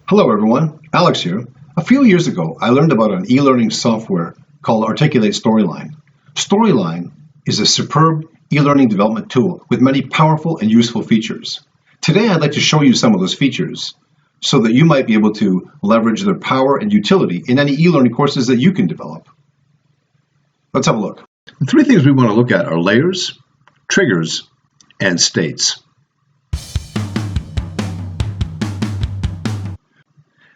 Hello everyone, Alex here. A few years ago, I learned about an e-learning software called Articulate Storyline. Storyline is a superb e-learning development tool with many powerful and useful features. Today, I'd like to show you some of those features so that you might be able to leverage their power and utility in any e-learning courses that you can develop. Let's have a look. The three things we want to look at are layers, triggers, and states.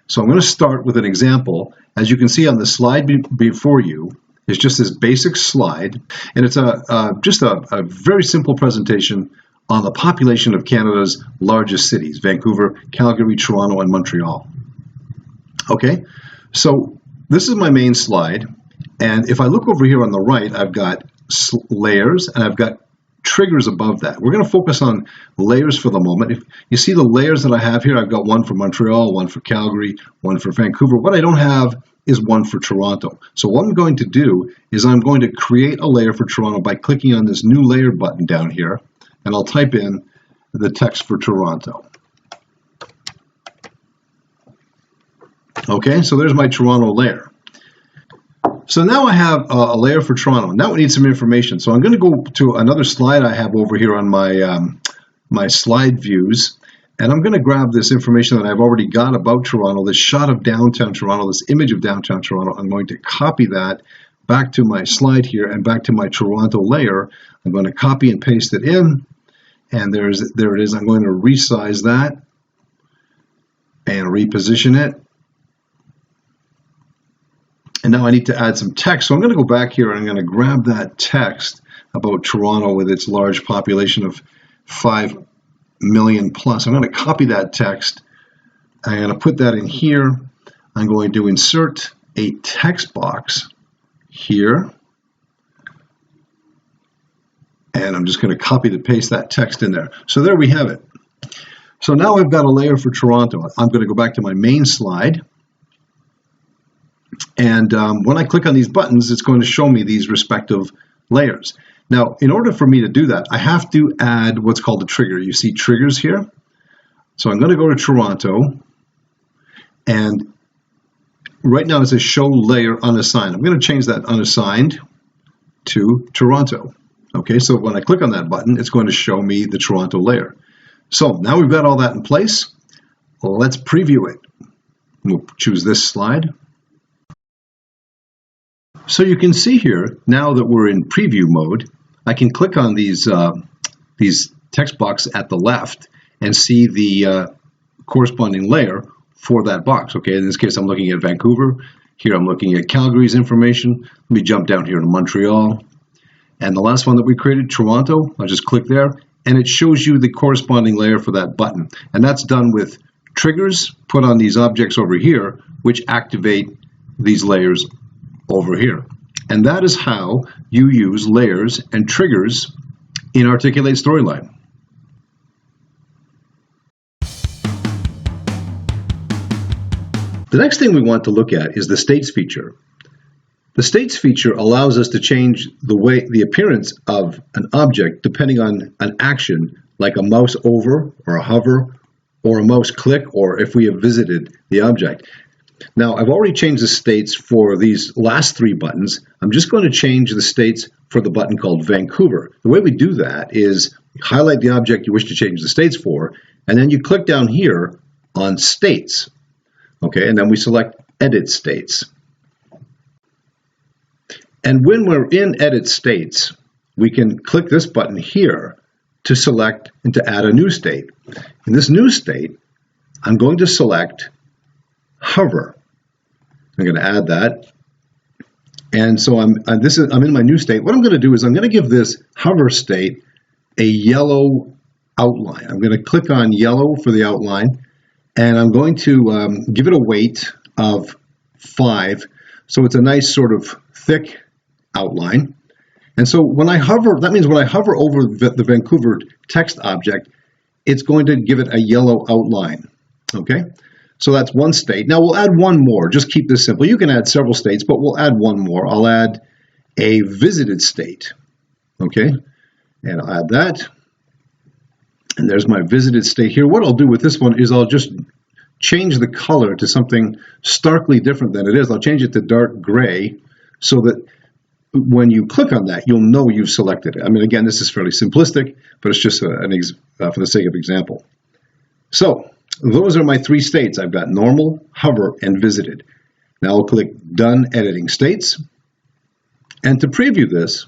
So I'm going to start with an example. As you can see on the slide before you, it's just this basic slide, and it's just a very simple presentation on the population of Canada's largest cities, Vancouver, Calgary, Toronto, and Montreal. Okay, so this is my main slide, and if I look over here on the right, I've got layers, and I've got triggers above that. We're going to focus on layers for the moment. If you see the layers that I have here, I've got one for Montreal, one for Calgary, one for Vancouver. What I don't have is one for Toronto. So what I'm going to do is I'm going to create a layer for Toronto by clicking on this new layer button down here, and I'll type in the text for Toronto. Okay, so there's my Toronto layer. So now I have a layer for Toronto. Now we need some information. So I'm going to go to another slide I have over here on my slide views, and I'm going to grab this information that I've already got about Toronto, this shot of downtown Toronto, this image of downtown Toronto. I'm going to copy that back to my slide here and back to my Toronto layer. I'm going to copy and paste it in, and there it is. I'm going to resize that and reposition it. And now I need to add some text. So I'm going to go back here and I'm going to grab that text about Toronto with its large population of 5 million plus. I'm going to copy that text. I'm going to put that in here. I'm going to insert a text box here. And I'm just going to copy and paste that text in there. So there we have it. So now I've got a layer for Toronto. I'm going to go back to my main slide. And when I click on these buttons, it's going to show me these respective layers. Now, in order for me to do that, I have to add what's called a trigger. You see triggers here? So I'm going to go to Toronto, and right now it says show layer unassigned. I'm going to change that unassigned to Toronto. Okay, so when I click on that button, it's going to show me the Toronto layer. So now we've got all that in place. Let's preview it. We'll choose this slide. So you can see here, now that we're in preview mode, I can click on these text boxes at the left and see the corresponding layer for that box. Okay, in this case, I'm looking at Vancouver. Here, I'm looking at Calgary's information. Let me jump down here to Montreal. And the last one that we created, Toronto, I'll just click there, and it shows you the corresponding layer for that button. And that's done with triggers put on these objects over here, which activate these layers over here. And that is how you use layers and triggers in Articulate Storyline. The next thing we want to look at is the states feature. The states feature allows us to change the appearance of an object depending on an action, like a mouse over or a hover or a mouse click, or if we have visited the object. Now, I've already changed the states for these last three buttons. I'm just going to change the states for the button called Vancouver. The way we do that is highlight the object you wish to change the states for, and then you click down here on States. Okay, and then we select Edit States. And when we're in Edit States, we can click this button here to select and to add a new state. In this new state, I'm going to select hover. I'm going to add that. And so I'm in my new state. What I'm going to do is I'm going to give this hover state a yellow outline. I'm going to click on yellow for the outline, and I'm going to give it a weight of 5. So it's a nice sort of thick outline. And so when I hover, that means when I hover over the Vancouver text object, it's going to give it a yellow outline. Okay? So that's one state. Now we'll add one more. Just keep this simple. You can add several states, but we'll add one more. I'll add a visited state. Okay? And I'll add that. And there's my visited state here. What I'll do with this one is I'll just change the color to something starkly different than it is. I'll change it to dark gray so that when you click on that, you'll know you've selected it. I mean, again, this is fairly simplistic, but it's just for the sake of example. So those are my 3 states. I've got normal, hover, and visited. Now I'll click Done Editing States. And to preview this,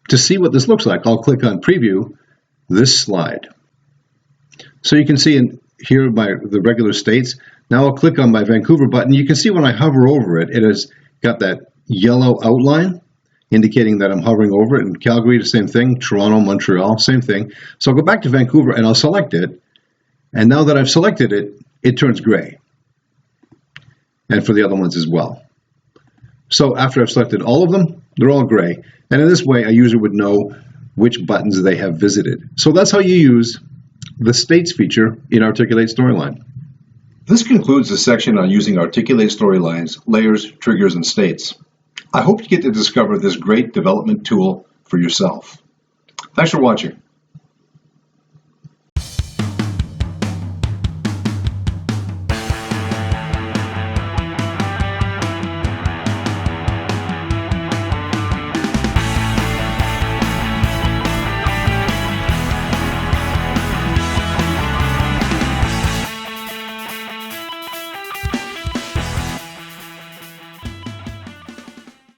to see what this looks like, I'll click on Preview this slide. So you can see here the regular states. Now I'll click on my Vancouver button. You can see when I hover over it, it has got that yellow outline indicating that I'm hovering over it. In Calgary, the same thing. Toronto, Montreal, same thing. So I'll go back to Vancouver and I'll select it. And now that I've selected it, it turns gray. And for the other ones as well. So after I've selected all of them, they're all gray. And in this way, a user would know which buttons they have visited. So that's how you use the States feature in Articulate Storyline. This concludes the section on using Articulate Storylines, layers, triggers, and states. I hope you get to discover this great development tool for yourself. Thanks for watching.